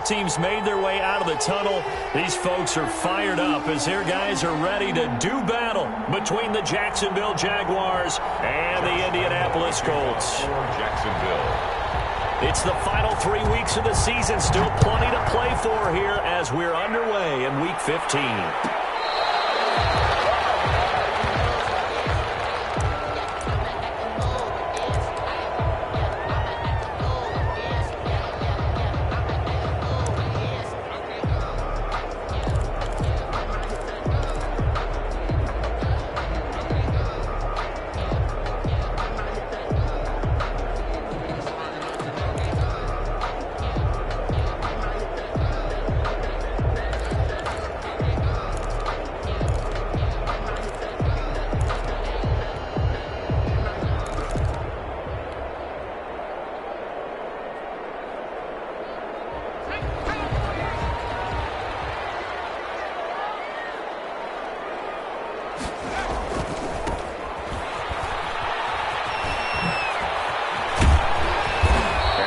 teams made their way out of the tunnel. These folks are fired up as their guys are ready to do battle between the Jacksonville Jaguars and the Indianapolis Colts. It's the final 3 weeks of the season. Still plenty to play for here as we're underway in Week 15.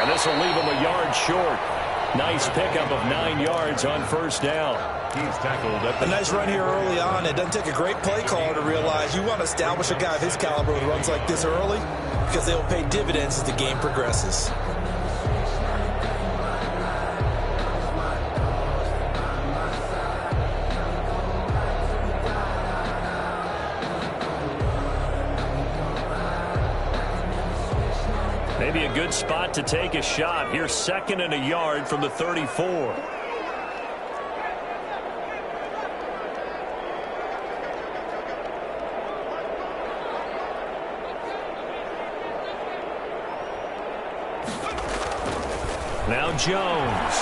This will leave him a yard short. Nice pickup of 9 yards on first down. He's tackled at a nice run here early on. It doesn't take a great play caller to realize you want to establish a guy of his caliber who runs like this early because they'll pay dividends as the game progresses. Maybe a good spot to take a shot. Here's 2nd and a yard from the 34. Now Jones.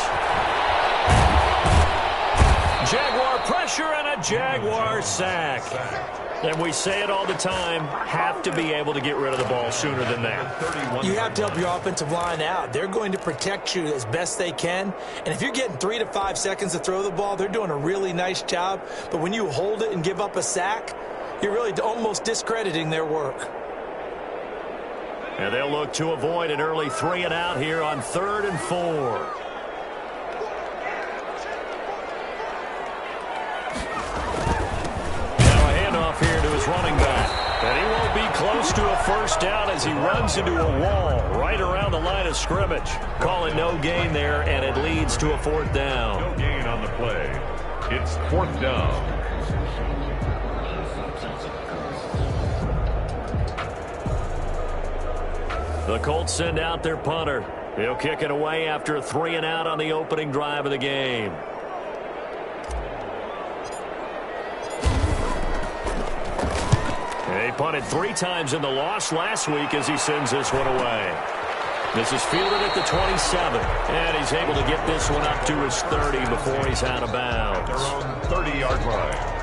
Jaguar pressure and a Jaguar sack. And we say it all the time, have to be able to get rid of the ball sooner than that. You have to help your offensive line out. They're going to protect you as best they can. And if you're getting 3 to 5 seconds to throw the ball, they're doing a really nice job. But when you hold it and give up a sack, you're really almost discrediting their work. And they'll look to avoid an early 3 and out here on 3rd and 4. Here to his running back. And he won't be close to a first down as he runs into a wall right around the line of scrimmage. Call it no gain there, and it leads to a 4th down. No gain on the play. It's 4th down. The Colts send out their punter. He'll kick it away after a 3 and out on the opening drive of the game. He punted 3 times in the loss last week as he sends this one away. This is fielded at the 27, and he's able to get this one up to his 30 before he's out of bounds. Their own 30-yard line.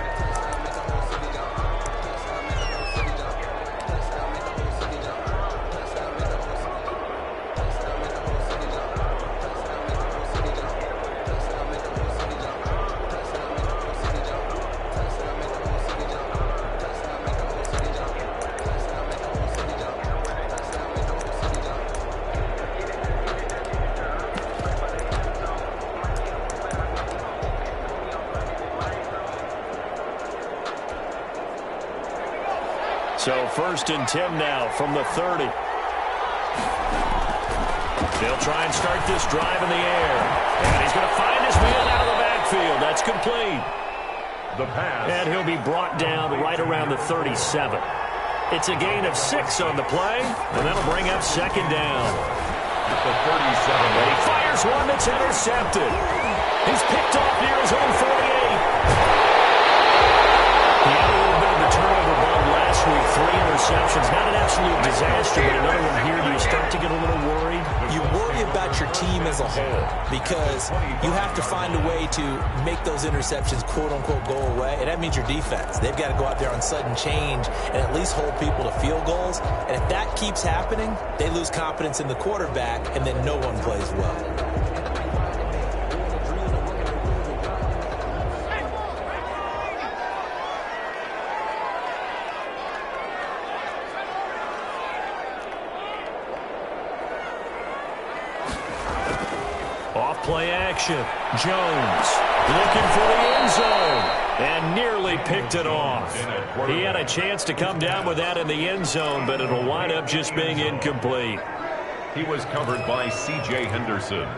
So 1st and 10 now from the 30. They'll try and start this drive in the air. And he's going to find his man out of the backfield. That's complete. The pass. And he'll be brought down right around the 37. It's a gain of 6 on the play, and that'll bring up 2nd down. At the 37. And he fires one that's intercepted. He's picked off near his own 48. He had a little bit of the turnover bug last week, 3 interceptions. Not an absolute disaster, but another one here. Do you start to get a little worried? You worry about your team as a whole because you have to find a way to make those interceptions, quote-unquote, go away. And that means your defense. They've got to go out there on sudden change and at least hold people to field goals. And if that keeps happening, they lose confidence in the quarterback, and then no one plays well. Play action. action. Jones looking for the end zone and nearly picked it off. He had a chance to come down with that in the end zone, but it'll wind up just being incomplete. He was covered by C.J. Henderson.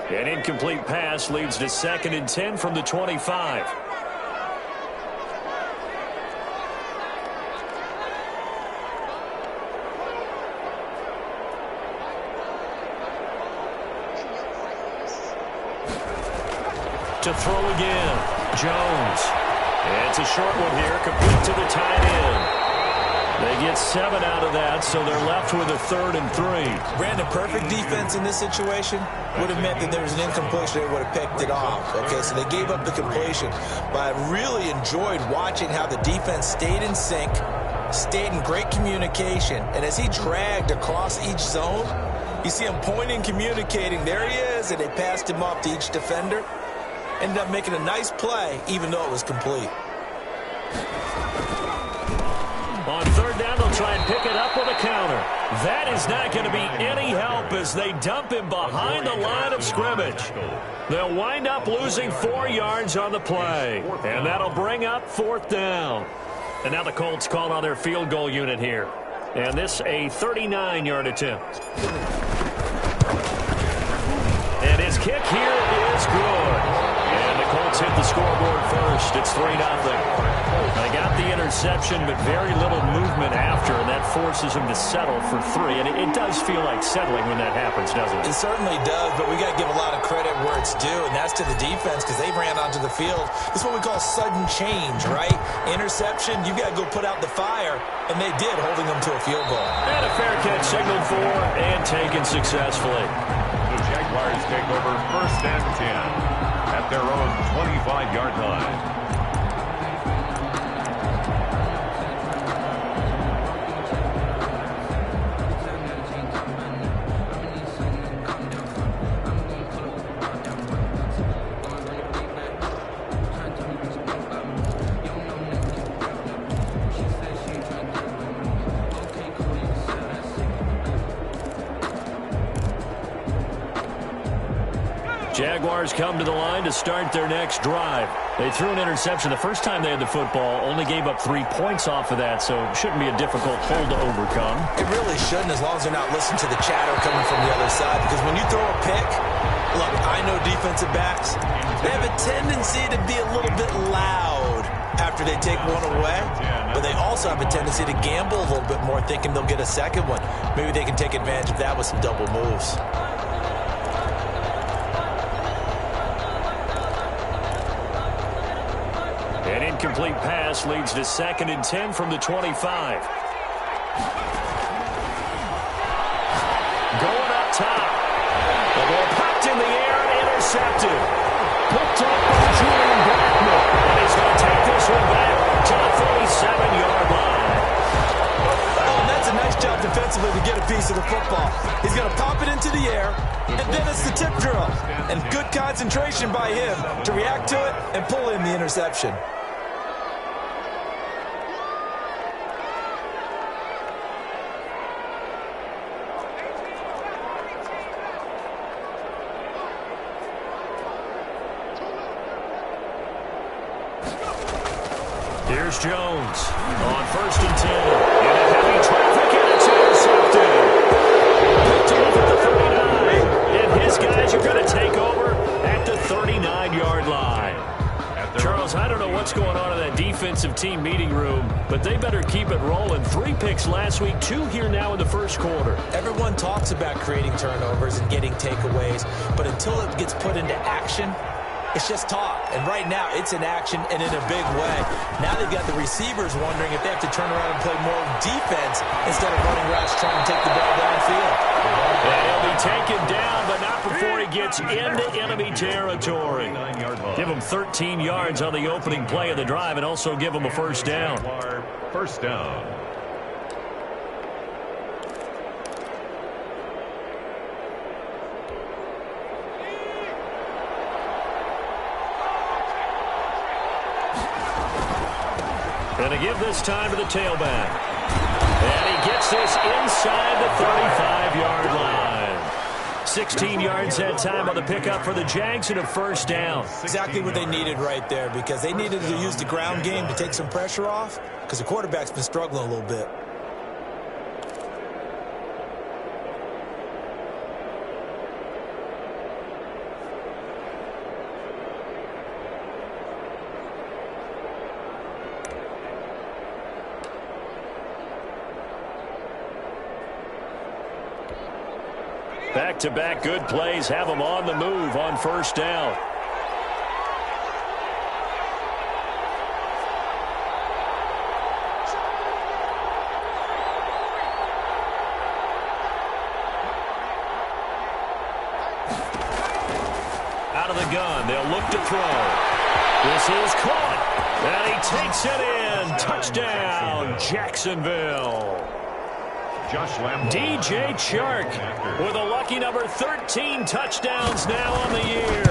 An incomplete pass leads to 2nd and 10 from the 25. To throw again, Jones. It's a short one here, complete to the tight end. They get 7 out of that, so they're left with a 3rd and 3. Brandon, perfect defense in this situation would have meant that there was an incompletion. They would have picked it off. Okay, so they gave up the completion. But I really enjoyed watching how the defense stayed in sync, stayed in great communication, and as he dragged across each zone, you see him pointing, communicating. There he is, and they passed him off to each defender. Ended up making a nice play, even though it was complete. On 3rd down, they'll try and pick it up with a counter. That is not going to be any help as they dump him behind the line of scrimmage. They'll wind up losing 4 yards on the play, and that'll bring up 4th down. And now the Colts call on their field goal unit here. And this a 39-yard attempt. And his kick here is good. And the Colts hit the scoreboard first. It's 3-0. They got the interception, but very little movement after, and that forces him to settle for 3. And it does feel like settling when that happens, doesn't it? It certainly does, but we got to give a lot of credit where it's due, and that's to the defense because they ran onto the field. It's what we call sudden change, right? Interception, you got to go put out the fire, and they did, holding them to a field goal. And a fair catch signaled for and taken successfully. The Jaguars take over 1st and 10 at their own 25-yard line. Jaguars come to the line to start their next drive. They threw an interception the first time they had the football, only gave up 3 points off of that, so it shouldn't be a difficult hole to overcome. It really shouldn't, as long as they're not listening to the chatter coming from the other side, because when you throw a pick, look, I know defensive backs, they have a tendency to be a little bit loud after they take one away, but they also have a tendency to gamble a little bit more, thinking they'll get a second one. Maybe they can take advantage of that with some double moves. An incomplete pass leads to 2nd and 10 from the 25. Going up top. The ball popped in the air and intercepted. Picked up by Julian Blackmon. And he's going to take this one back to the 47-yard line. Oh, and that's a nice job defensively to get a piece of the football. He's going to pop it into the air, and then it's the tip drill. And good concentration by him to react to it and pull in the interception. Here's Jones on 1st and 10. In a heavy traffic, and it's intercepted. Picked off at the 39. And his guys are going to take over at the 39-yard line. Charles, I don't know what's going on in that defensive team meeting room, but they better keep it rolling. 3 picks last week, 2 here now in the first quarter. Everyone talks about creating turnovers and getting takeaways, but until it gets put into action, it's just talk. And right now, it's in action and in a big way. Now they've got the receivers wondering if they have to turn around and play more defense instead of running routes trying to take the ball downfield. And he'll be taken down, but not before he gets into enemy territory. Give him 13 yards on the opening play of the drive and also give him a 1st down. 1st down. And to give this time to the tailback. And he gets this inside the 35-yard line. 16 yards that time on the pickup for the Jags and a first down. Exactly what they needed right there, because they needed to use the ground game to take some pressure off, because the quarterback's been struggling a little bit. Back-to-back good plays have them on the move on first down. Out of the gun, they'll look to throw. This is caught, and he takes it in. Touchdown, Jacksonville. DJ Chark with a lucky number 13 touchdowns now on the year.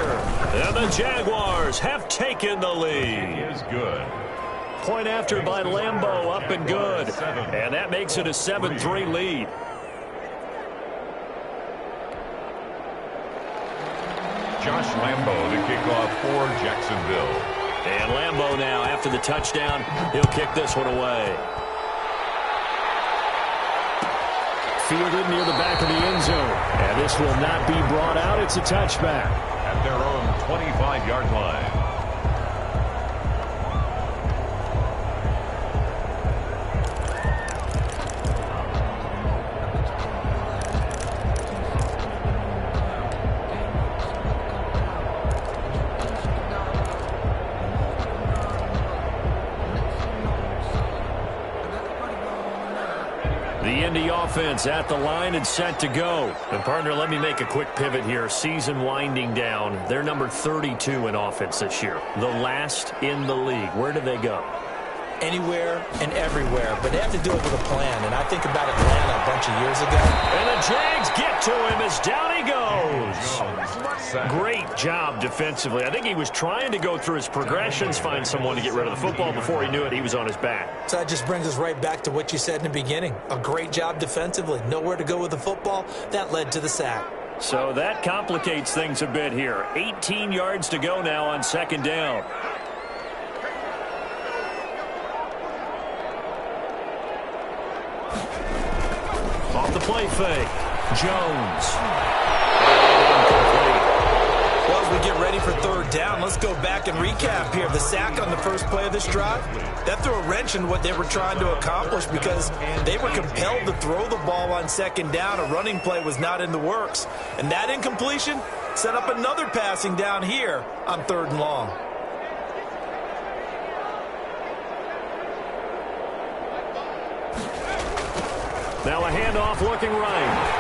And the Jaguars have taken the lead. Is good. Point after by Lambeau, up and good. And that makes it a 7-3 lead. Josh Lambeau to kick off for Jacksonville. And Lambeau now, after the touchdown, he'll kick this one away. Fielded near the back of the end zone. And this will not be brought out. It's a touchback. At their own 25-yard line. The Indy offense at the line and set to go. And, partner, let me make a quick pivot here. Season winding down. They're number 32 in offense this year. The last in the league. Where do they go? Anywhere and everywhere, but they have to do it with a plan. And I think about Atlanta a bunch of years ago. And the Jags get to him as down he goes. Great job defensively. I think he was trying to go through his progressions, find someone to get rid of the football. Before he knew it, he was on his back. So that just brings us right back to what you said in the beginning. A great job defensively. Nowhere to go with the football. That led to the sack. So that complicates things a bit here. 18 yards to go now on second down. Off the play fake. Jones. Well, as we get ready for third down, let's go back and recap here. The sack on the first play of this drive, that threw a wrench in what they were trying to accomplish because they were compelled to throw the ball on second down. A running play was not in the works. And that incompletion set up another passing down here on third and long. Now a handoff looking right.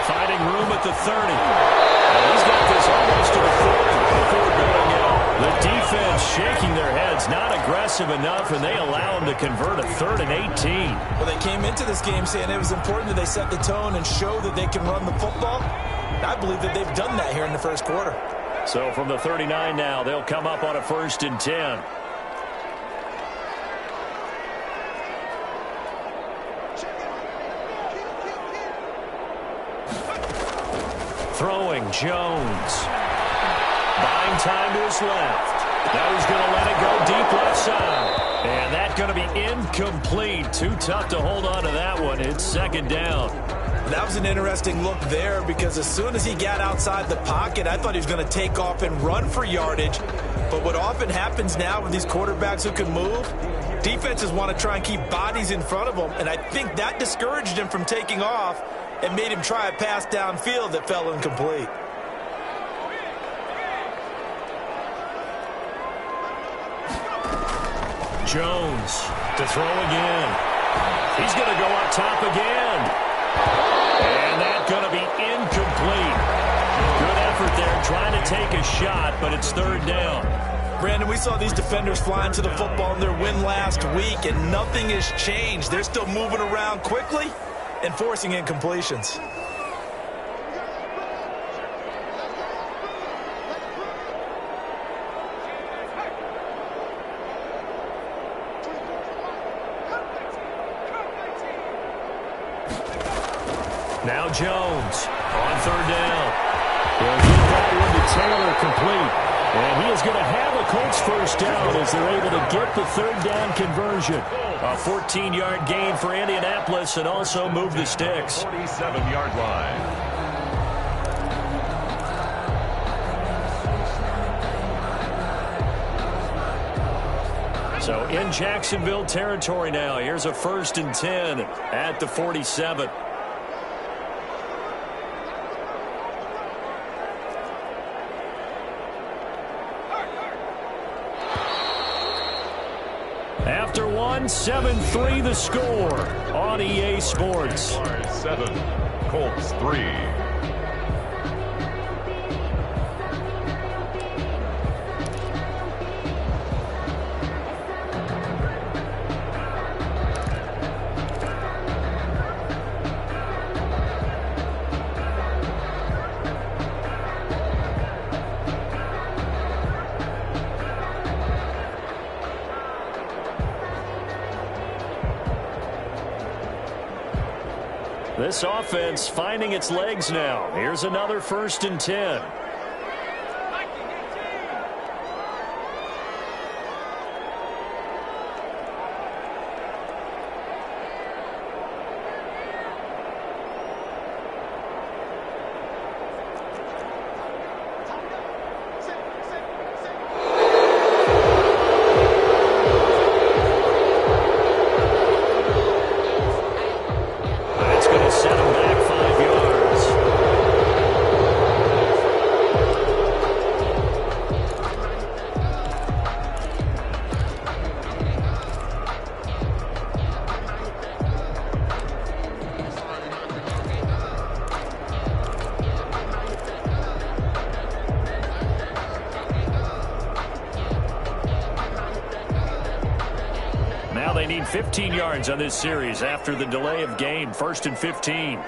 Finding room at the 30. And he's got this almost to the 40 before going out. The defense shaking their heads, not aggressive enough, and they allow him to convert a 3rd and 18. Well, they came into this game saying it was important that they set the tone and show that they can run the football. I believe that they've done that here in the first quarter. So from the 39 now, they'll come up on a 1st and 10. Throwing, Jones. Buying time to his left. Now he's going to let it go deep left side. And that's going to be incomplete. Too tough to hold on to that one. It's second down. That was an interesting look there because as soon as he got outside the pocket, I thought he was going to take off and run for yardage. But what often happens now with these quarterbacks who can move, defenses want to try and keep bodies in front of them. And I think that discouraged him from taking off and made him try a pass downfield that fell incomplete. Jones to throw again. He's going to go up top again. And that's going to be incomplete. Good effort there trying to take a shot, but it's third down. Brandon, we saw these defenders flying to the football in their win last week, and nothing has changed. They're still moving around quickly and forcing incompletions. Now Jones on third down. He'll get that one to Taylor complete. And he is going to have a Colts first down as they're able to get the third down conversion. A 14-yard gain for Indianapolis and also move the sticks. 47-yard line. So in Jacksonville territory now. Here's a 1st and 10 at the 47. After one, 7-3 the score on EA Sports. 7, Colts 3. This offense finding its legs now. Here's another 1st and 10. Now they need 15 yards on this series after the delay of game. 1st and 15.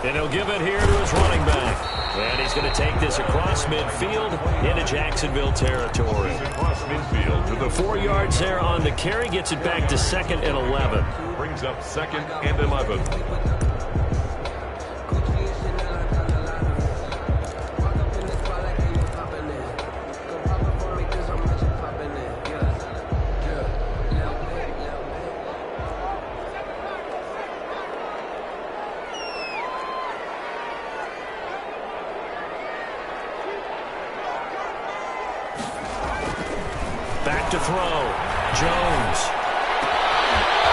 And he'll give it here to his running back. And he's going to take this across midfield into Jacksonville territory. Across midfield to the 4 yards there on the carry. Gets it back to 2nd and 11. Brings up 2nd and 11. Back to throw. Jones.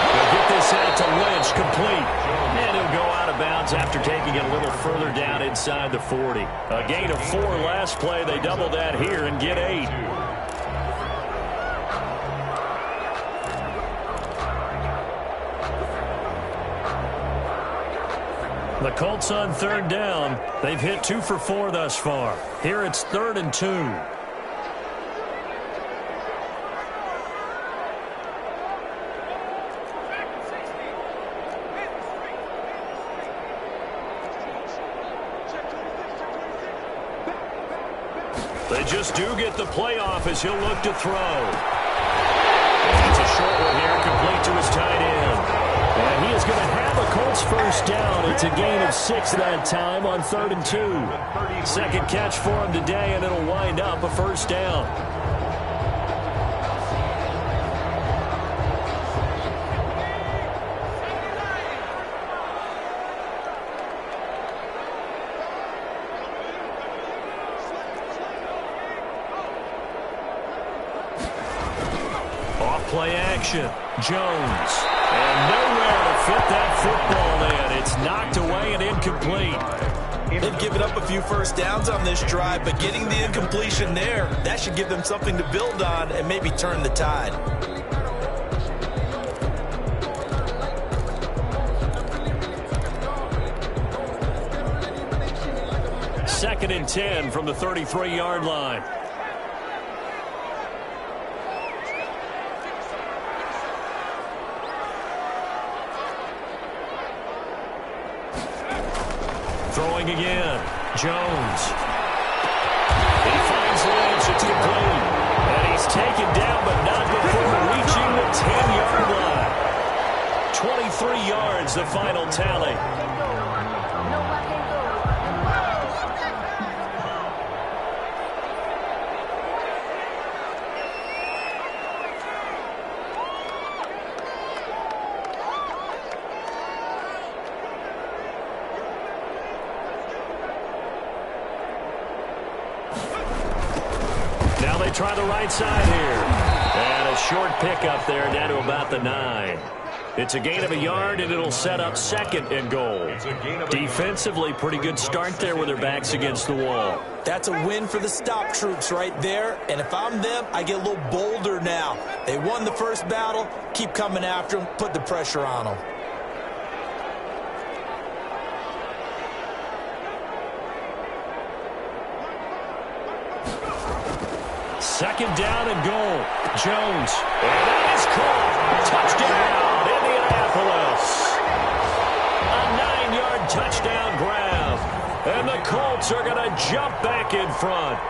They'll get this out to Lynch, complete. And he'll go out of bounds after taking it a little further down inside the 40. A gain of 4 last play. They double that here and get 8. The Colts on third down. They've hit 2 for 4 thus far. Here it's 3rd and 2. They just do get the playoff as he'll look to throw. And it's a short one here, complete to his tight end. And he is going to have a Colts first down. It's a gain of 6 that time on 3rd and 2. Second catch for him today, and it'll wind up a first down. Play action. Jones. And nowhere to fit that football in. It's knocked away and incomplete. They've given up a few first downs on this drive, but getting the incompletion there, that should give them something to build on and maybe turn the tide. Second and 10 from the 33-yard line. Throwing again. Jones. complete. And he's taken down, but not before reaching the 10-yard line. 23 yards, the final tally. Now they try the right side here. And a short pickup there down to about the 9. It's a gain of a yard, and it'll set up 2nd and goal. Defensively, pretty good start there with their backs against the wall. That's a win for the stop troops right there. And if I'm them, I get a little bolder now. They won the first battle. Keep coming after them. Put the pressure on them. Second down and goal. Jones. And that is caught. Touchdown, Indianapolis. A 9-yard touchdown grab. And the Colts are going to jump back in front.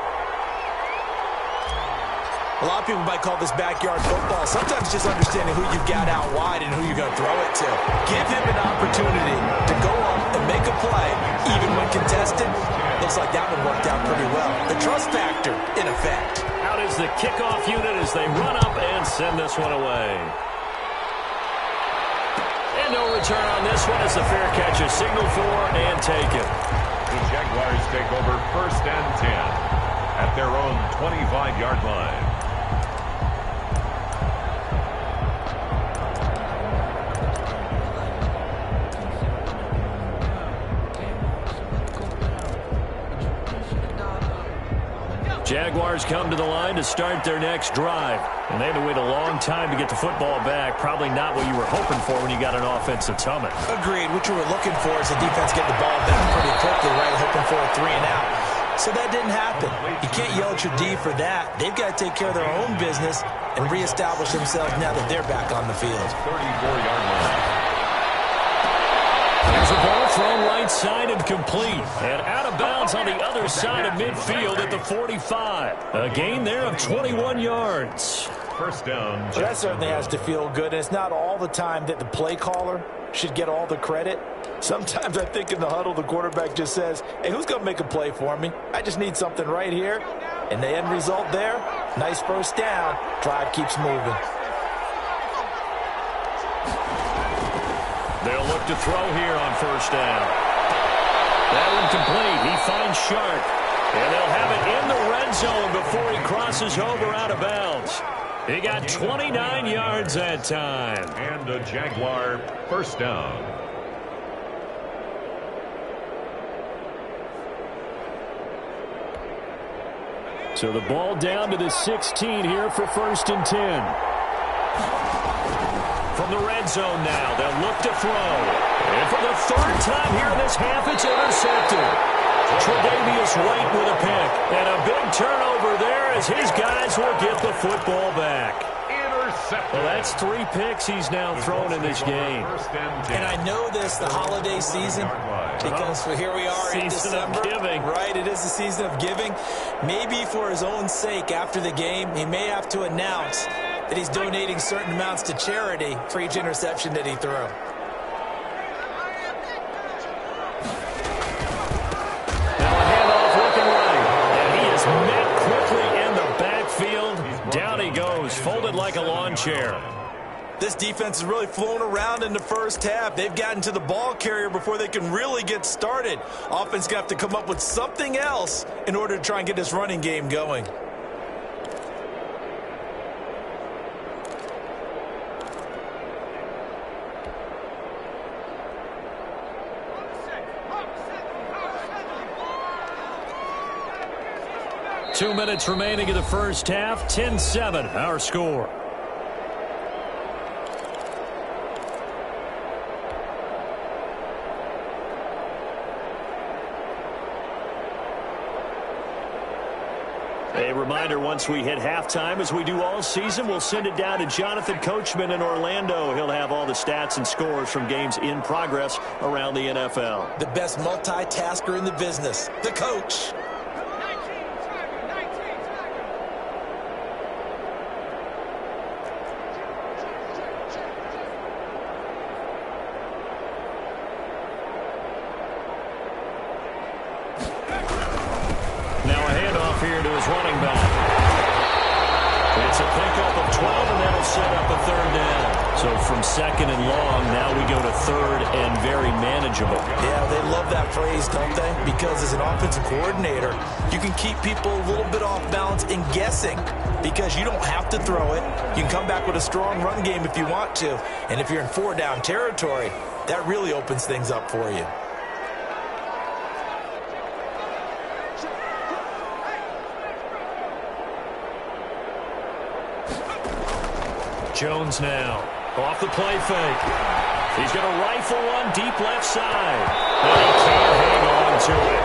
A lot of people might call this backyard football. Sometimes just understanding who you've got out wide and who you're going to throw it to. Give him an opportunity to go up and make a play, even when contested. Looks like that one worked out pretty well. The trust factor, in effect. Out is the kickoff unit as they run up and send this one away. And no return on this one as the fair catch is signaled for and taken. The Jaguars take over 1st and 10 at their own 25-yard line. Jaguars come to the line to start their next drive. And they had to wait a long time to get the football back. Probably not what you were hoping for when you got an offensive tumming. Agreed. What you were looking for is the defense getting the ball back pretty quickly, right? Hoping for a 3 and out. So that didn't happen. You can't yell at your D for that. They've got to take care of their own business and reestablish themselves now that they're back on the field. 34-yard line. There's a ball thrown right side and complete. And out of bounds on the other side of midfield at the 45. A gain there of 21 yards. First down. Well, that certainly has to feel good. And it's not all the time that the play caller should get all the credit. Sometimes I think in the huddle, the quarterback just says, hey, who's going to make a play for me? I just need something right here. And the end result there, nice first down. Drive keeps moving. They'll look to throw here on first down. That one complete. He finds Sharp. And they'll have it in the red zone before he crosses over out of bounds. He got 29 yards that time. And a Jaguar first down. So the ball down to the 16 here for 1st and 10. From the red zone now, they'll look to throw. And for the 3rd time here in this half, it's intercepted. Tre'Davious White with a pick. And a big turnover there as his guys will get the football back. Intercepted. Well, that's 3 picks he's now thrown in this game. And I know this, the holiday season, because here we are in December. Season of giving. Right, it is the season of giving. Maybe for his own sake after the game, he may have to announce that he's donating certain amounts to charity for each interception that he threw. Now a handoff looking right. And he is met quickly in the backfield. Down he goes, folded like a lawn chair. This defense has really flown around in the first half. They've gotten to the ball carrier before they can really get started. Offense going to have to come up with something else in order to try and get this running game going. Two minutes remaining in the first half. 10-7, our score. A reminder, once we hit halftime, as we do all season, we'll send it down to Jonathan Coachman in Orlando. He'll have all the stats and scores from games in progress around the NFL. The best multitasker in the business, the coach. third down. So from second and long, now we go to third and very manageable. Yeah, they love that phrase, don't they? Because as an offensive coordinator, you can keep people a little bit off balance and guessing because you don't have to throw it. You can come back with a strong run game if you want to. And if you're in four-down territory, that really opens things up for you. Jones now. Off the play fake. He's going to rifle one deep left side. But he can't hang on to it.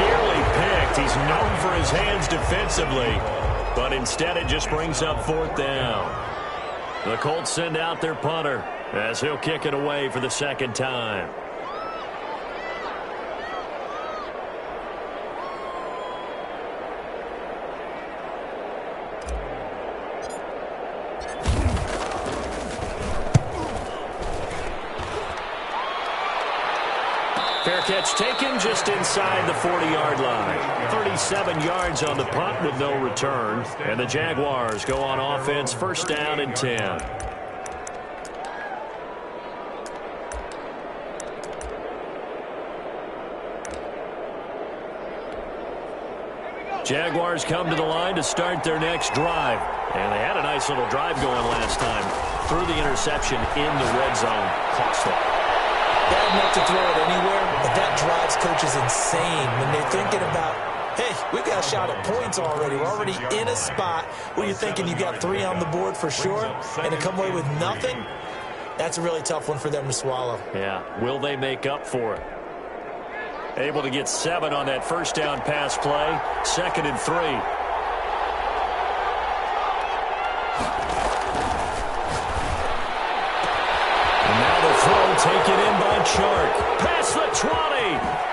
Nearly picked. He's known for his hands defensively. But instead it just brings up fourth down. The Colts send out their punter as he'll kick it away for the second time. Fair catch taken just inside the 40-yard line. 37 yards on the punt with no return. And the Jaguars go on offense, first down and 10. Jaguars come to the line to start their next drive. And they had a nice little drive going last time. Threw the interception in the red zone. Costly. Bad enough to throw it anywhere, but that drives coaches insane when they're thinking about, hey, we've got a shot at points already. We're already in a spot where you're thinking you got 3 on the board for sure, and to come away with nothing, that's a really tough one for them to swallow. Yeah, will they make up for it? Able to get 7 on that first down pass play, 2nd and 3. Taken in by Chark. Past the 20.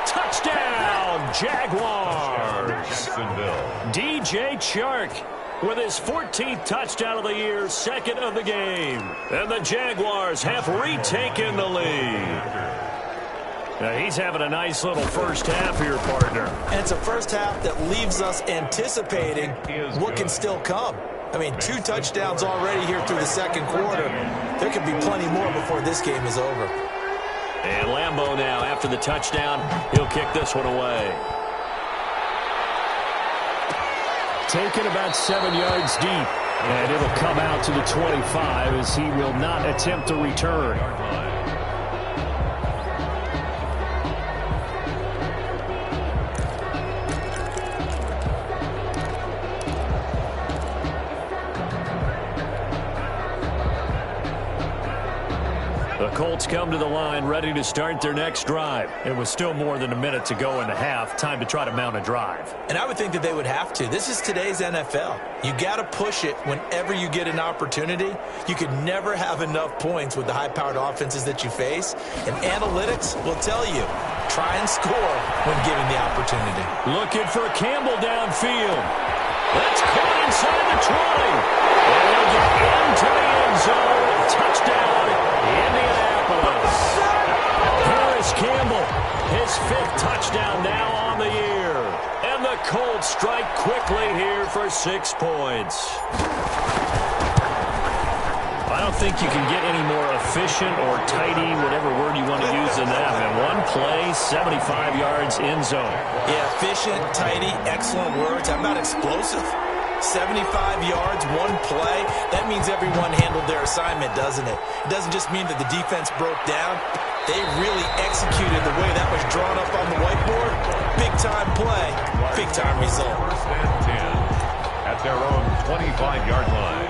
Touchdown, Jaguars. Jacksonville. DJ Chark with his 14th touchdown of the year, 2nd of the game. And the Jaguars have retaken the lead. Now he's having a nice little first half here, partner. And it's a first half that leaves us anticipating what can still come. I mean, 2 touchdowns already here through the second quarter. There could be plenty more before this game is over. And Lambeau now, after the touchdown, he'll kick this one away. Taken about 7 yards deep. And it'll come out to the 25 as he will not attempt to return. The Colts come to the line ready to start their next drive. It was still more than a minute to go in the half. Time to try to mount a drive. And I would think that they would have to. This is today's NFL. You got to push it whenever you get an opportunity. You could never have enough points with the high-powered offenses that you face. And analytics will tell you, try and score when given the opportunity. Looking for Campbell downfield. That's caught inside the 20. And they'll get into the end zone. Touchdown, Indianapolis. Harris Campbell, his 5th touchdown now on the year. And the Colts strike quickly here for 6 points. I don't think you can get any more efficient or tidy, whatever word you want to use in that. And one play, 75 yards in zone. Yeah, efficient, tidy, excellent words. How about explosive? 75 yards, one play. That means everyone handled their assignment, doesn't it? It doesn't just mean that the defense broke down. They really executed the way that was drawn up on the whiteboard. Big-time play, big-time result. First and 10 at their own 25-yard line.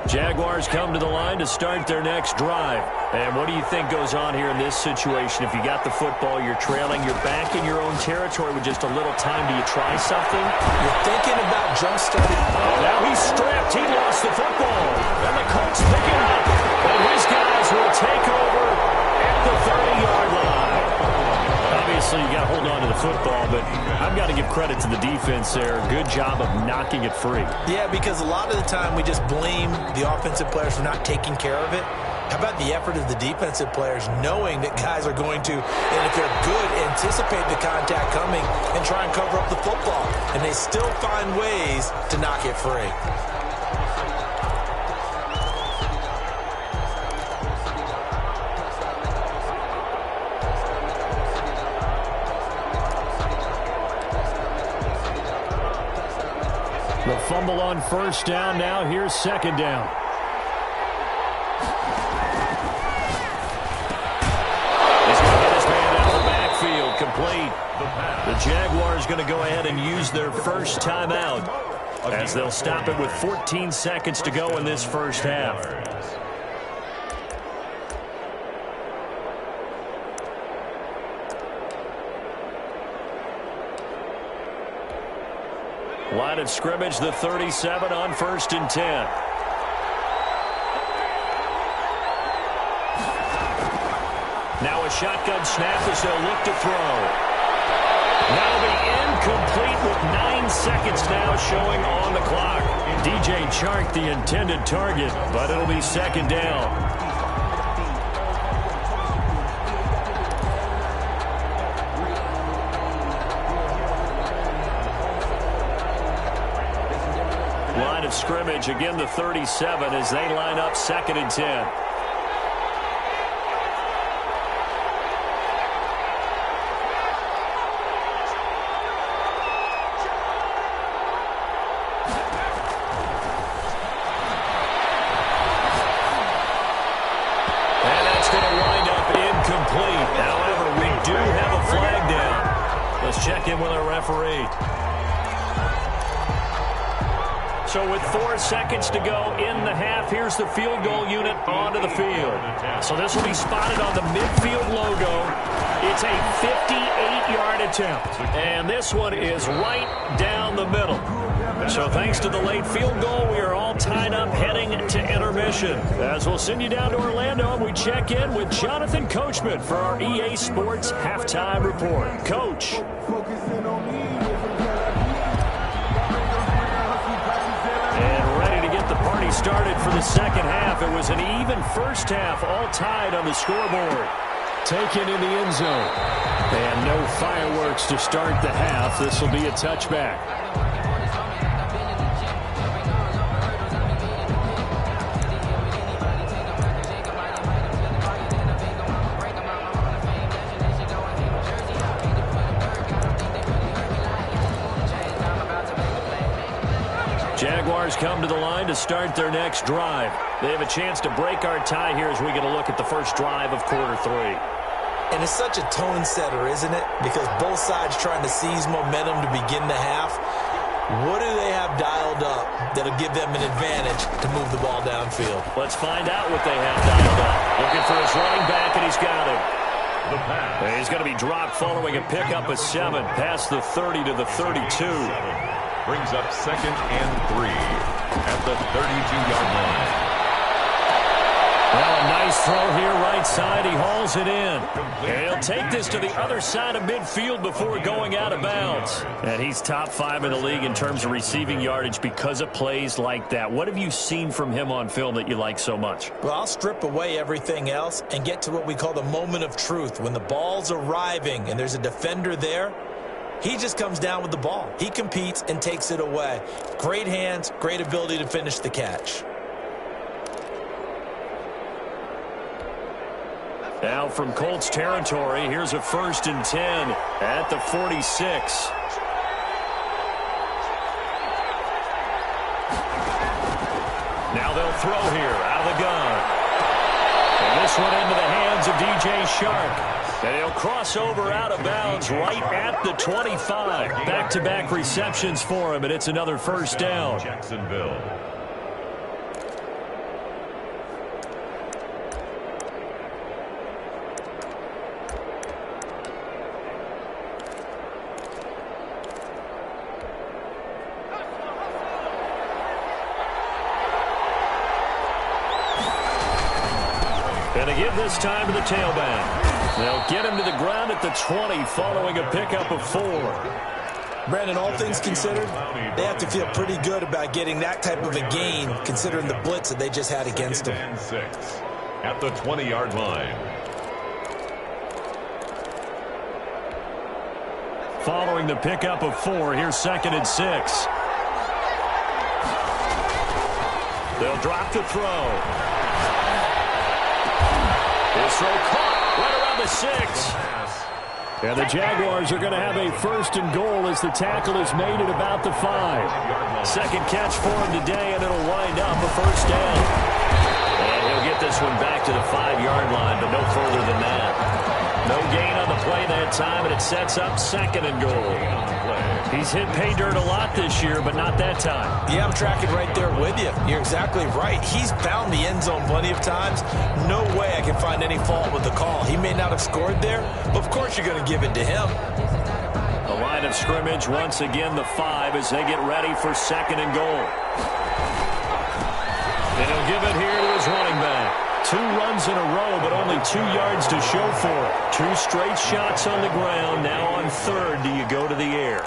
Jaguars come to the line to start their next drive. And what do you think goes on here in this situation? If you got the football, you're trailing, you're back in your own territory with just a little time. Do you try something? You're thinking about jump-starting. Now he's stripped. He lost the football. And the Colts pick it up. And his guys will take over at the 30-yard line. Obviously, you got to hold on to the football, but I've got to give credit to the defense there. Good job of knocking it free. Yeah, because a lot of the time we just blame the offensive players for not taking care of it. How about the effort of the defensive players knowing that guys are going to, and if they're good, anticipate the contact coming and try and cover up the football. And they still find ways to knock it free. The fumble on first down. Now here's second down. Complete. The Jaguars going to go ahead and use their first timeout as they'll stop it with 14 seconds to go in this first half. Line of scrimmage, the 37 on 1st and 10. Now a shotgun snap as they'll look to throw. That'll be incomplete with 9 seconds now showing on the clock. DJ Chark the intended target, but it'll be second down. Line of scrimmage, again the 37 as they line up 2nd and 10. Check in with our referee. So with 4 seconds to go in the half, here's the field goal unit onto the field. So this will be spotted on the midfield logo. It's a 58-yard attempt. And this one is right down the middle. So thanks to the late field goal, we are all tied up heading to intermission. As we'll send you down to Orlando, and we check in with Jonathan Coachman for our EA Sports Halftime Report. Coach. And ready to get the party started for the second half. It was an even first half, all tied on the scoreboard. Taken in the end zone. And no fireworks to start the half. This will be a touchback. Jaguars come to the line to start their next drive. They have a chance to break our tie here as we get a look at the first drive of quarter 3. And it's such a tone setter, isn't it? Because both sides trying to seize momentum to begin the half. What do they have dialed up that'll give them an advantage to move the ball downfield? Let's find out what they have dialed up. Looking for his running back, and he's got him. He's going to be dropped following a pickup of 7 past the 30 to the 32. Brings up 2nd and 3 at the 32-yard line. Well, a nice throw here right side. He hauls it in. And he'll take this to the other side of midfield before going out of bounds. And he's top 5 in the league in terms of receiving yardage because of plays like that. What have you seen from him on film that you like so much? Well, I'll strip away everything else and get to what we call the moment of truth. When the ball's arriving and there's a defender there, he just comes down with the ball. He competes and takes it away. Great hands, great ability to finish the catch. Now from Colts territory, here's a 1st and 10 at the 46. Now they'll throw here out of the gun. And this one into the hands of DJ Chark. And he'll cross over out of bounds right at the 25. Back-to-back receptions for him, and it's another first down. Jacksonville. And to give this time to the tailback. They'll get him to the ground at the 20 following a pickup of 4. Brandon, all things considered, they have to feel pretty good about getting that type of a gain considering the blitz that they just had against them. at the 20-yard line. Following the pickup of 4, here's 2nd and 6. They'll drop to throw. His throw caught right around the 6. And the Jaguars are going to have a 1st and goal as the tackle is made at about the 5. Second catch for him today, and it'll wind up a 1st down. And he'll get this one back to the 5-yard line, but no further than that. No gain on the play that time, and it sets up 2nd and goal. He's hit pay dirt a lot this year, but not that time. Yeah, I'm tracking right there with you. You're exactly right. He's found the end zone plenty of times. No way I can find any fault with the call. He may not have scored there, but of course you're going to give it to him. The line of scrimmage, once again, the 5 as they get ready for 2nd and goal. And he'll give it here to his running back. 2 runs in a row, but only 2 yards to show for it. 2 straight shots on the ground. Now on 3rd, do you go to the air?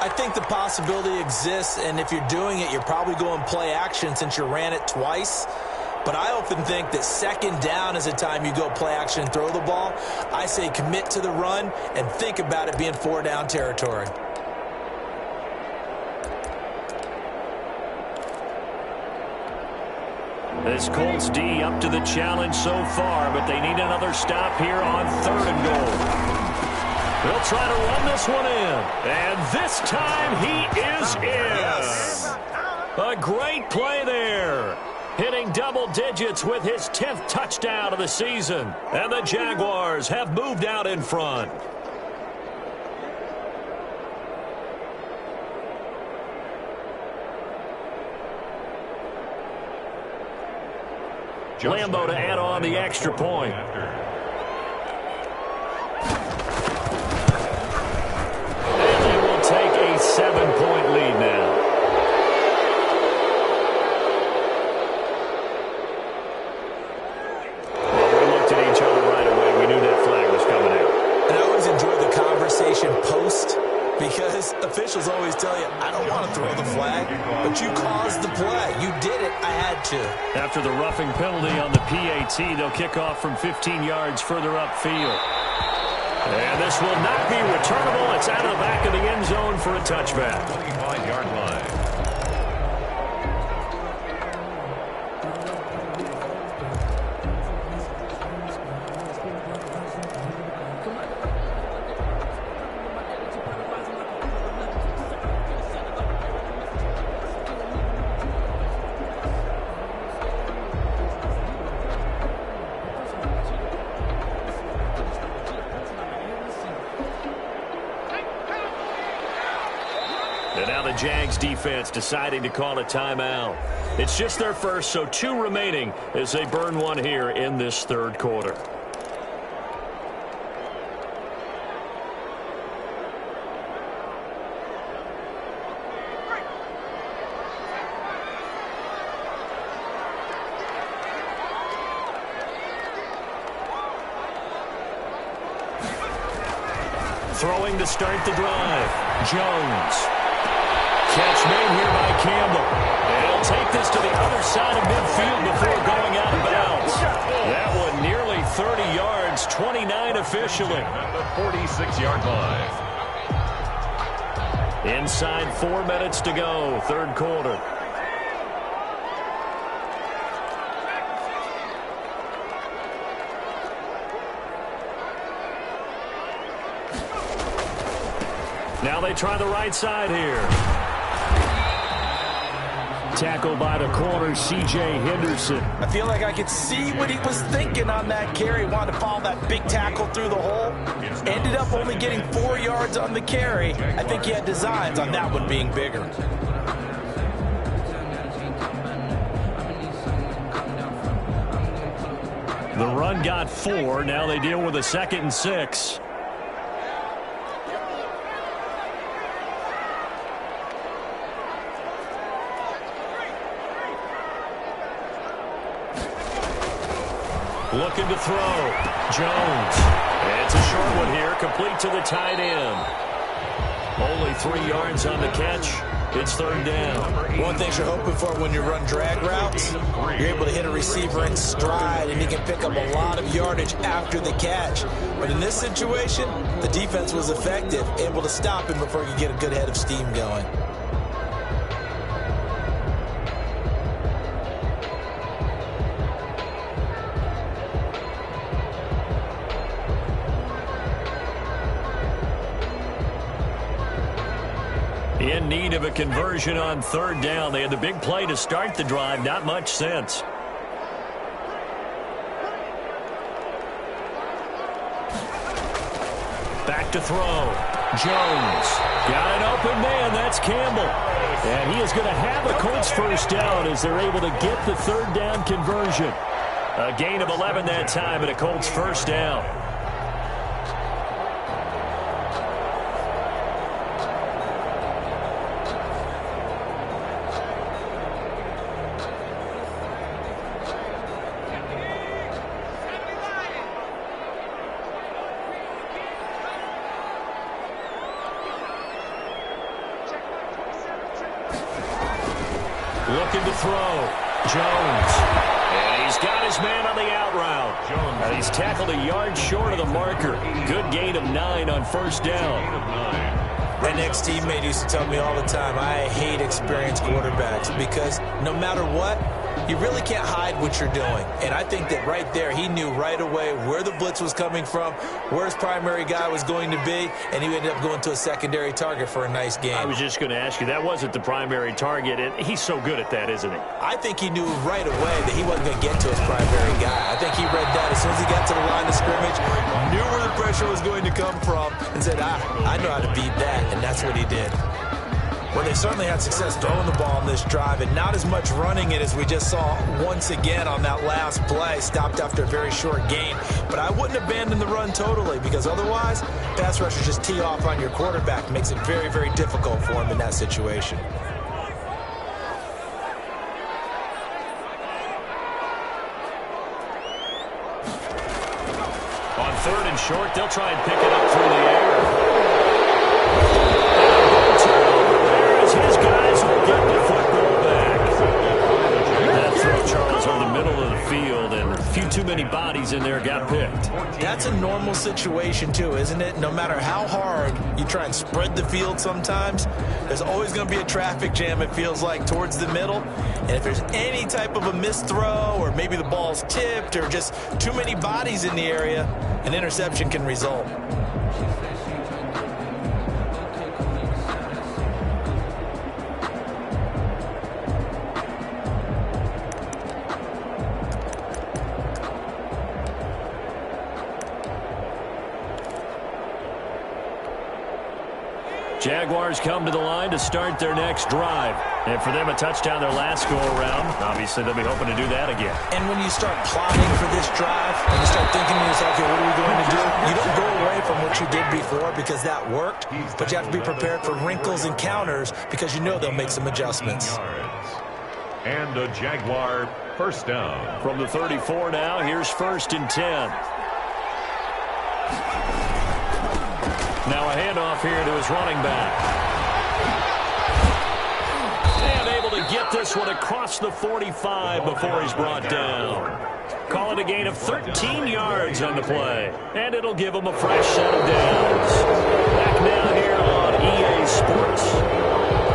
I think the possibility exists, and if you're doing it, you're probably going play action since you ran it twice. But I often think that 2nd down is the time you go play action and throw the ball. I say commit to the run and think about it being 4-down territory. This Colts D up to the challenge so far, but they need another stop here on 3rd and goal. They'll try to run this one in. And this time he is in. Yes. A great play there. Hitting double digits with his 10th touchdown of the season. And the Jaguars have moved out in front. Lambo to add on the extra point. And they will take a 7-point lead now. Well, we looked at each other right away. We knew that flag was coming out. And I always enjoy the conversation post, because officials always tell you, I don't want to throw the flag, but you caused the play. You did it. I had to. After the roughing penalty on the PAT, they'll kick off from 15 yards further upfield. And this will not be returnable. It's out of the back of the end zone for a touchback. 25-yard line. And now the Jags defense deciding to call a timeout. It's just their first, so 2 remaining as they burn one here in this 3rd quarter. Throwing to start the drive. Jones. Catch made here by Campbell. And he'll take this to the other side of midfield before going out of bounds. That one nearly 30 yards, 29 officially. At the 46-yard line. Inside 4 minutes to go, 3rd quarter. Now they try the right side here. Tackled by the corner, C.J. Henderson. I feel like I could see what he was thinking on that carry. Wanted to follow that big tackle through the hole. Ended up only getting 4 yards on the carry. I think he had designs on that one being bigger. The run got 4. Now they deal with a 2nd and 6. Looking to throw. Jones. And it's a short one here, complete to the tight end. Only 3 yards on the catch. It's third down. One thing you're hoping for when you run drag routes, you're able to hit a receiver in stride, and he can pick up a lot of yardage after the catch. But in this situation, the defense was effective, able to stop him before he could get a good head of steam going. In need of a conversion on third down. They had the big play to start the drive. Not much sense. Back to throw. Jones. Got an open man. That's Campbell. And he is going to have a Colts first down as they're able to get the third down conversion. A gain of 11 that time and a Colts first down. Looking to throw. Jones. And he's got his man on the out route. And he's tackled a yard short of the marker. Good gain of 9 on first down. My next teammate used to tell me all the time, I hate experienced quarterbacks because no matter what, you really can't hide what you're doing. And I think that right there, he knew right away where the blitz was coming from, where his primary guy was going to be, and he ended up going to a secondary target for a nice game. I was just going to ask you, that wasn't the primary target, and he's so good at that, isn't he? I think he knew right away that he wasn't going to get to his primary guy. I think he read that as soon as he got to the line of scrimmage, knew where the pressure was going to come from, and said, I know how to beat that, and that's what he did. Well, they certainly had success throwing the ball on this drive, and not as much running it as we just saw once again on that last play, stopped after a very short gain. But I wouldn't abandon the run totally, because otherwise, pass rushers just tee off on your quarterback. Makes it very, very difficult for him in that situation. On third and short, they'll try and pick it up through the air. His guys will get the football back. That throw, Charles, on the middle of the field, and a few too many bodies in there got picked. That's a normal situation, too, isn't it? No matter how hard you try and spread the field sometimes, there's always going to be a traffic jam, it feels like, towards the middle. And if there's any type of a missed throw, or maybe the ball's tipped, or just too many bodies in the area, an interception can result. Jaguars come to the line to start their next drive. And for them, a touchdown their last go-around. Obviously, they'll be hoping to do that again. And when you start plotting for this drive, and you start thinking to yourself, okay, what are we going to do? You don't go away from what you did before because that worked, but you have to be prepared for wrinkles and counters because you know they'll make some adjustments. And a Jaguar first down. From the 34 now, here's first and 10. Now a handoff here to his running back. And able to get this one across the 45 before he's brought down. Call it a gain of 13 yards on the play. And it'll give him a fresh set of downs. Back now here on EA Sports.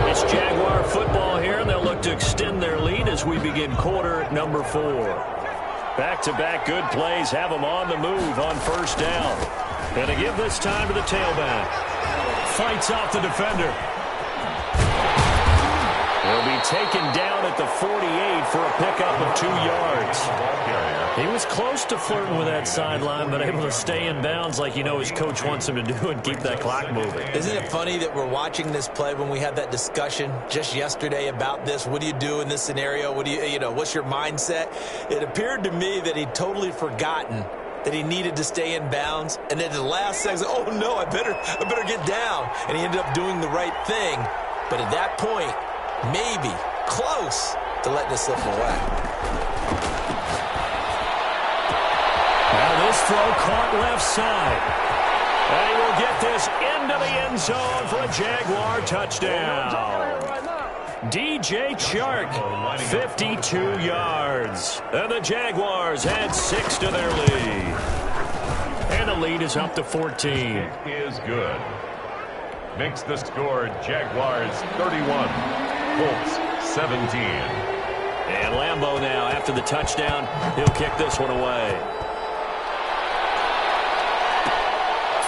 It's Jaguar football here, and they'll look to extend their lead as we begin quarter number 4. Back-to-back good plays have them on the move on first down. And to give this time to the tailback. Fights off the defender. He'll be taken down at the 48 for a pickup of 2 yards. He was close to flirting with that sideline, but able to stay in bounds like you know his coach wants him to do and keep that clock moving. Isn't it funny that we're watching this play when we had that discussion just yesterday about this? What do you do in this scenario? What do you know, what's your mindset? It appeared to me that he'd totally forgotten that he needed to stay in bounds, and then at the last second, oh no, I better get down. And he ended up doing the right thing. But at that point, maybe close to letting it slip away. Now this throw caught left side. And he will get this into the end zone for a Jaguar touchdown. DJ Chark, 52 yards. And the Jaguars add 6 to their lead. And the lead is up to 14. It is good. Makes the score Jaguars 31, Colts 17. And Lambeau now, after the touchdown, he'll kick this one away.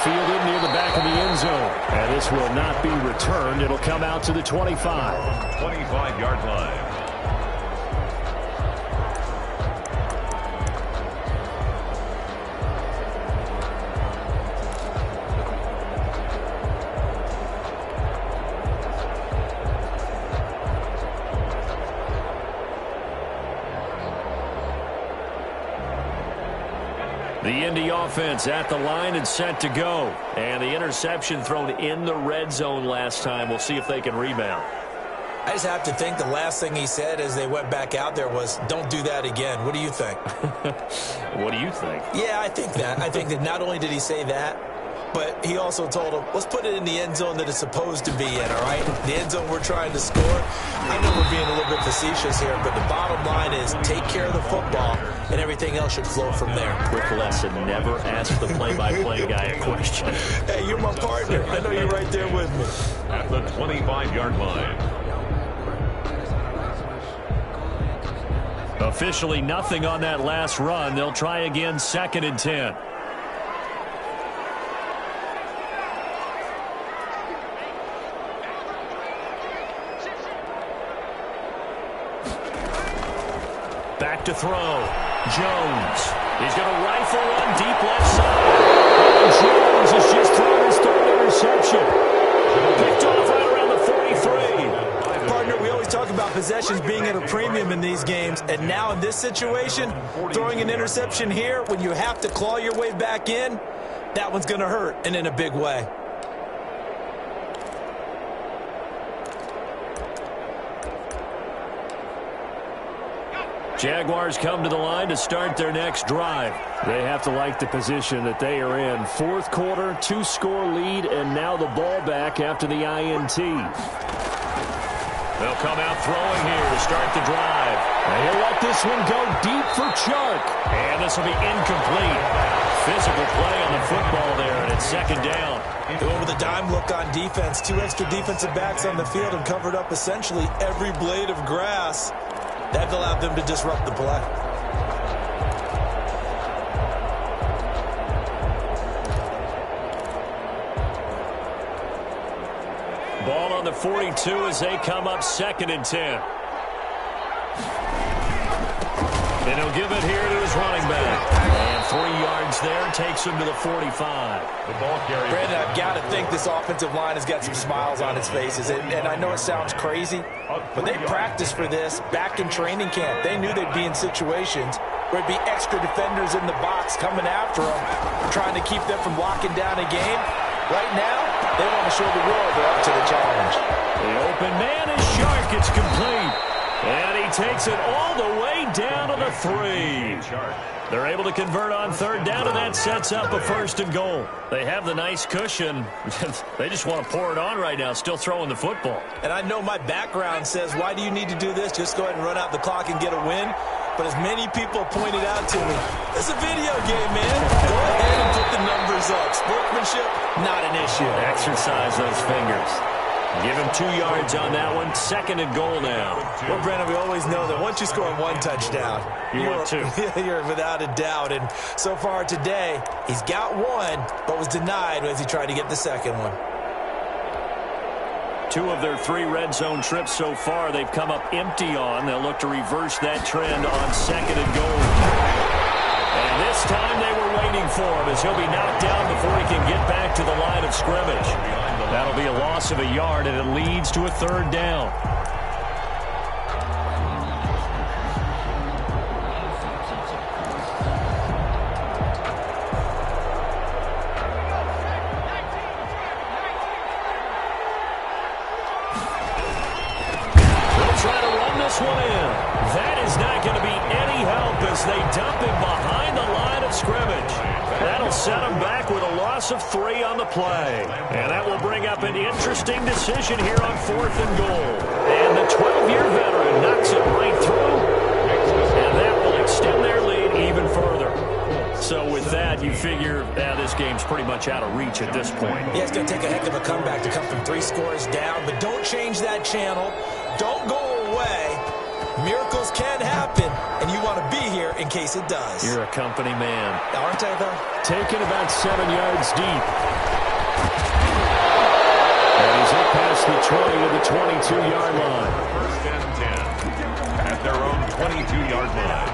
Fielded near the back of the end zone. And this will not be returned. It'll come out to the 25. 25-yard line. The Indy offense at the line and set to go. And the interception thrown in the red zone last time. We'll see if they can rebound. I just have to think the last thing he said as they went back out there was, don't do that again. What do you think? What do you think? Yeah, I think that. I think that not only did he say that, but he also told him, let's put it in the end zone that it's supposed to be in, all right? The end zone we're trying to score. I know we're being a little bit facetious here, but the bottom line is take care of the football, and everything else should flow from there. Quick lesson, never ask the play-by-play guy a question. Hey, you're my partner. I know you're right there with me. At the 25-yard line. Officially nothing on that last run. They'll try again, 2nd and 10. Back to throw. Jones. He's going to rifle one deep left side. And Jones has just thrown his 3rd interception. Picked off right around the 43. Partner, we always talk about possessions being at a premium in these games, and now in this situation, throwing an interception here when you have to claw your way back in, that one's going to hurt, and in a big way. Jaguars come to the line to start their next drive. They have to like the position that they are in. 4th quarter, 2-score lead, and now the ball back after the INT. They'll come out throwing here to start the drive. And he'll let this one go deep for Chark. And this will be incomplete. Physical play on the football there, and it's 2nd down. They went with a dime look on defense. 2 extra defensive backs on the field and covered up essentially every blade of grass. That allowed them to disrupt the play. Ball on the 42 as they come up 2nd and 10. And he'll give it here to his running back. And 3 yards there takes him to the 45. The ball carrier. Brandon, I've got to think this offensive line has got some smiles on its faces. And I know it sounds crazy, but they practiced for this back in training camp. They knew they'd be in situations where it'd be extra defenders in the box coming after them, trying to keep them from locking down a game. Right now, they want to show the world they're up to the challenge. The open man is Chark. It's complete. And he takes it all the way down to the 3. They're able to convert on 3rd down, and that sets up a 1st and goal. They have the nice cushion. They just want to pour it on right now, still throwing the football. And I know my background says, why do you need to do this? Just go ahead and run out the clock and get a win. But as many people pointed out to me, it's a video game, man. Go ahead and put the numbers up. Sportsmanship, not an issue. Exercise those fingers. Give him 2 yards on that one. 2nd and goal now. Well, Brandon, we always know that once you score 1 touchdown, want 2. You're without a doubt. And so far today, he's got 1, but was denied as he tried to get the 2nd one. 2 of their 3 red zone trips so far, they've come up empty on. They'll look to reverse that trend on 2nd and goal. And this time they were waiting for him as he'll be knocked down before he can get back to the line of scrimmage. That'll be a loss of a yard, and it leads to a 3rd down. They'll try to run this one in. That is not going to be any help as they dump him behind the line of scrimmage. That'll set them back with a loss of 3 on the play. And that will bring up an interesting decision here on 4th and goal. And the 12-year veteran knocks it right through. And that will extend their lead even further. So with that, you figure this game's pretty much out of reach at this point. Yeah, it's going to take a heck of a comeback to come from 3 scores down. But don't change that channel. Don't go away. Miracles can happen, and you want to be here in case it does. You're a company man. Aren't I, though? Taken about 7 yards deep. And he's up past the 20 to the 22-yard line. First and 10 at their own 22-yard line.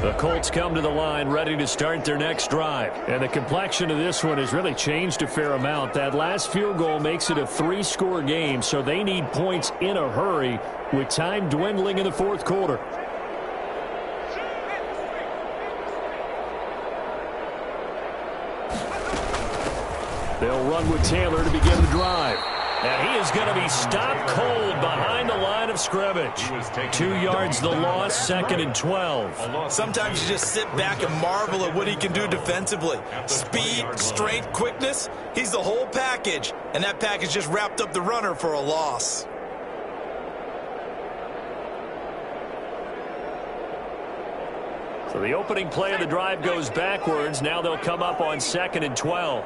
The Colts come to the line ready to start their next drive. And the complexion of this one has really changed a fair amount. That last field goal makes it a 3-score game, so they need points in a hurry with time dwindling in the 4th quarter. They'll run with Taylor to begin the drive. And he is going to be stopped cold behind the line of scrimmage. 2 yards the loss, 2nd and 12. Sometimes you just sit back and marvel at what he can do defensively. Speed, strength, quickness, he's the whole package. And that package just wrapped up the runner for a loss. So the opening play of the drive goes backwards. Now they'll come up on 2nd and 12.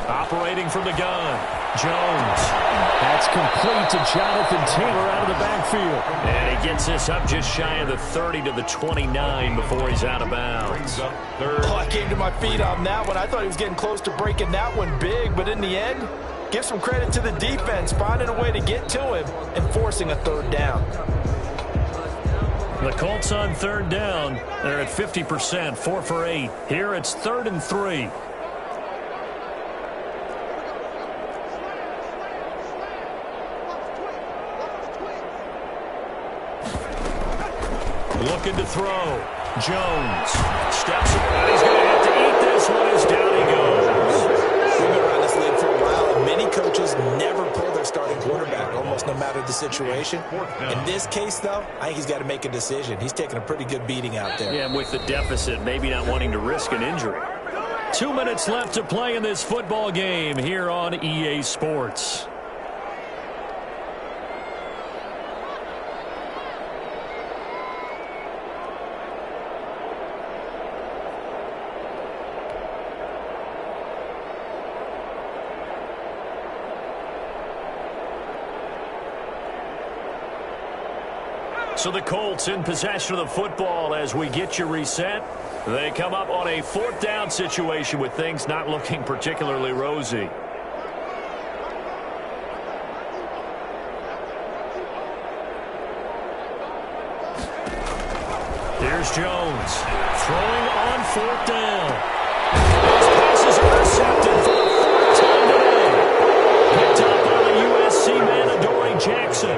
Operating from the gun, Jones. That's complete to Jonathan Taylor out of the backfield. And he gets this up just shy of the 30 to the 29 before he's out of bounds. I came to my feet on that one. I thought he was getting close to breaking that one big, but in the end, give some credit to the defense, finding a way to get to him and forcing a 3rd down. The Colts on 3rd down. They're at 50%, 4 for 8. Here it's 3rd and 3. Looking to throw. Jones steps around. He's going to have to eat this one as down he goes. We've been around this league for a while, and many coaches never pull their starting quarterback, almost no matter the situation. In this case, though, I think he's got to make a decision. He's taking a pretty good beating out there. Yeah, and with the deficit, maybe not wanting to risk an injury. 2 minutes left to play in this football game here on EA Sports. So the Colts in possession of the football as we get you reset. They come up on a 4th down situation with things not looking particularly rosy. Here's Jones throwing on 4th down. This pass is intercepted for the 4th time today. Picked up by the USC man, Adoree Jackson.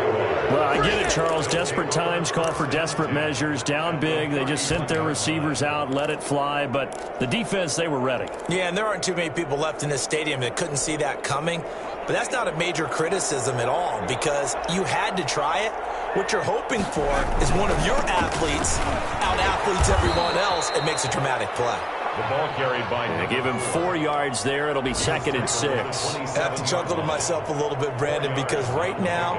Well, I get it, Charles. Desperate times call for desperate measures. Down big. They just sent their receivers out, let it fly. But the defense, they were ready. Yeah, and there aren't too many people left in this stadium that couldn't see that coming. But that's not a major criticism at all because you had to try it. What you're hoping for is one of your athletes out-athletes everyone else and makes a dramatic play. The ball carried by They give him 4 yards there. It'll be 2nd and 6. I have to chuckle to myself a little bit, Brandon, because right now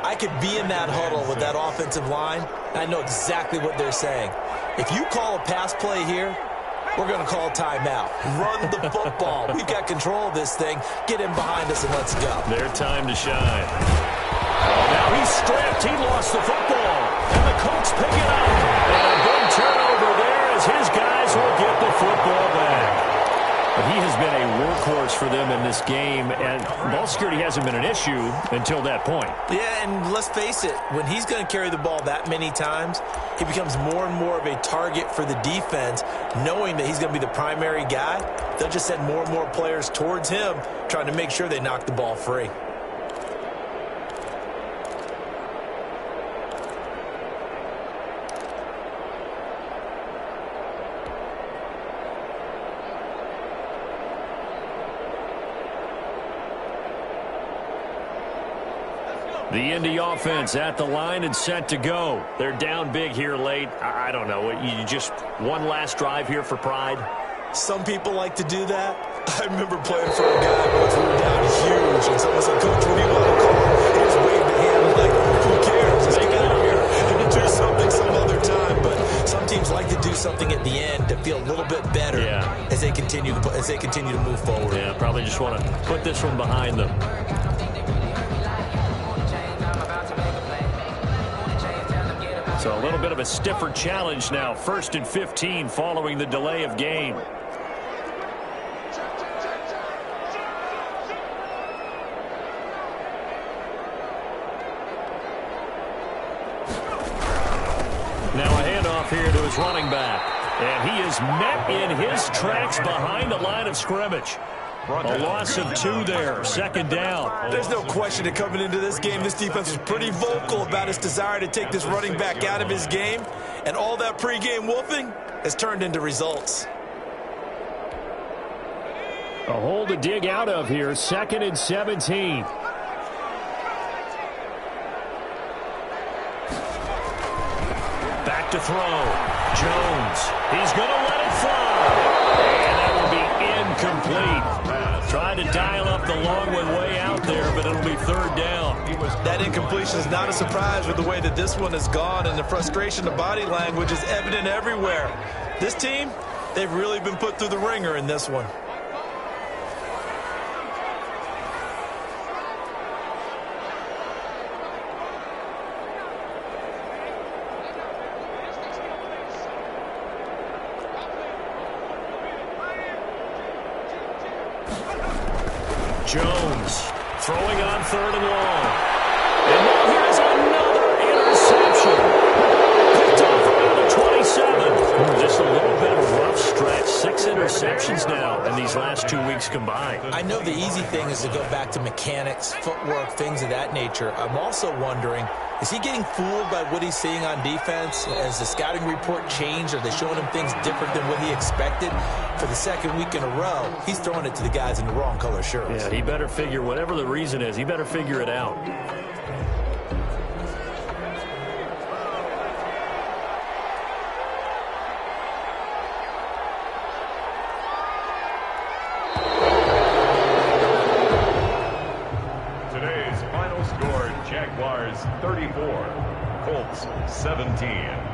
I could be in that huddle with that offensive line, and I know exactly what they're saying. If you call a pass play here, we're going to call timeout. Run the football. We've got control of this thing. Get in behind us and let's go. Their time to shine. Oh, now he's stripped. He lost the football. And the Colts pick it up. And a big turnover there as his guys will get the football back. But he has been a workhorse for them in this game, and ball security hasn't been an issue until that point. Yeah, and let's face it, when he's going to carry the ball that many times, he becomes more and more of a target for the defense, knowing that he's going to be the primary guy. they'll just send more and more players towards him, trying to make sure they knock the ball free. The Indy offense at the line and set to go. They're down big here late. I don't know. You just one last drive here for pride? Some people like to do that. I remember playing for a guy once we were down huge, and someone said, "Coach, what do you want to call?" He just waved the hand like, who cares? Let's get out of here and do something some other time. But some teams like to do something at the end to feel a little bit better as they continue to move forward. Yeah, probably just want to put this one behind them. So a little bit of a stiffer challenge now. 1st and 15 following the delay of game. Now a handoff here to his running back. And he is met in his tracks behind the line of scrimmage. A loss of 2 there, 2nd down. There's no question that coming into this game, this defense was pretty vocal about its desire to take this running back out of his game. And all that pregame wolfing has turned into results. A hole to dig out of here, 2nd and 17. Back to throw. Jones. He's going to let it fly. And that will be incomplete. Trying to dial up the long one way out there, but it'll be 3rd down. That incompletion is not a surprise with the way that this one has gone, and the frustration, the body language is evident everywhere. This team, they've really been put through the ringer in this one. Jones throwing on 3rd and long. And now here's another interception. Picked off around the 27. Just a little bit of a rough stretch. 6 interceptions now in these last 2 weeks combined. I know the easy thing is to go back to mechanics, footwork, things of that nature. I'm also wondering, is he getting fooled by what he's seeing on defense? Has the scouting report changed? Are they showing him things different than what he expected? For the 2nd week in a row, he's throwing it to the guys in the wrong color shirts. Yeah, he better figure, whatever the reason is, he better figure it out. Today's final score, Jaguars 34, Colts 17.